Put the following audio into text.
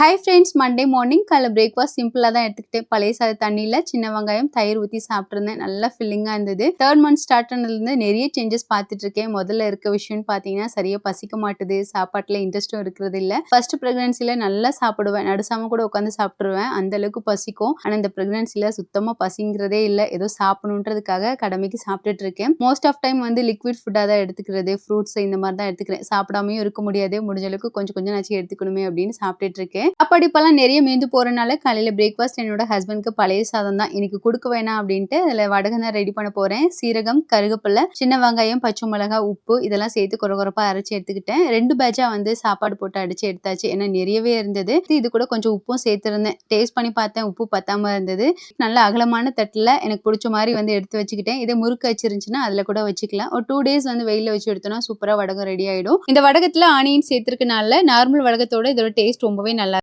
Hi friends, Monday morning காலைல breakfast சிம்பிளாக தான் எடுத்துக்கிட்டேன். பழைய சாத தண்ணியில் சின்ன வெங்காயம் தயிர் ஊற்றி சாப்பிட்ருந்தேன். நல்லா ஃபில்லிங்காக இருந்தது. 3rd மந்த் ஸ்டார்ட் ஆனதுலேருந்து நிறைய சேஞ்சஸ் பார்த்துட்டு இருக்கேன். முதல்ல இருக்க விஷயம்னு பார்த்தீங்கன்னா சரியாக பசிக்க மாட்டுது, சாப்பாட்டில் இன்ட்ரெஸ்ட்டும் இருக்கிறது இல்லை. ஃபர்ஸ்ட் ப்ரெக்னன்சியில் நல்லா சாப்பிடுவேன், நடுசாமல் கூட உட்காந்து சாப்பிட்ருவேன், அந்த அளவுக்கு பசிக்கும். ஆனால் இந்த ப்ரெக்னன்சியில் சுத்தமாக பசிங்கிறதே இல்லை. ஏதோ சாப்பிடணுன்றதுக்காக கடமைக்கு சாப்பிட்டுட்டு இருக்கேன். மோஸ்ட் ஆஃப் டைம் வந்து லிக்விட் ஃபுட்டாக தான் எடுத்துக்கிறது, ஃப்ரூட்ஸ் இந்த மாதிரி தான் எடுத்துக்கிறேன். சாப்பிடாமையும் இருக்க முடியாது, முடிஞ்ச அளவுக்கு கொஞ்சம் கொஞ்சம் நாச்சு எடுத்துக்கணுமே அப்படின்னு சாப்பிட்டுட்டு இருக்கேன். சாப்பாடு இப்பெல்லாம் நிறைய மீந்து போறனால காலையில பிரேக்ஃபாஸ்ட் என்னோட ஹஸ்பண்ட்க்கு பழைய சாதம் தான் இன்னைக்கு கொடுக்க வேணாம் அப்படின்ட்டு அதில் வடகம் தான் ரெடி பண்ண போறேன். சீரகம், கருவேப்பிலை, சின்ன வெங்காயம், பச்சை மிளகாய், உப்பு இதெல்லாம் சேர்த்து கொரகொரப்பா அரைச்சி எடுத்துக்கிட்டேன். 2 பேட்சா வந்து சாப்பாடு போட்டு அடிச்சு எடுத்தாச்சு. ஏன்னா நிறையவே இருந்தது. இது கூட கொஞ்சம் உப்பும் சேர்த்துருந்தேன். டேஸ்ட் பண்ணி பார்த்தேன், உப்பு பத்தாம இருந்தது. நல்ல அகலமான தட்டில் எனக்கு பிடிச்ச மாதிரி வந்து எடுத்து வச்சுக்கிட்டேன். இதே முறுக்கு வச்சிருந்துச்சுன்னா அதில் கூட வச்சுக்கலாம். ஒரு 2 days வந்து வெயில வச்சு எடுத்தோம்னா சூப்பரா வடகம் ரெடி ஆயிடும். இந்த வடகத்துல ஆனியன் சேர்த்திருக்கனால நார்மல் வடகத்தோட இதோட டேஸ்ட் ரொம்பவே நல்லா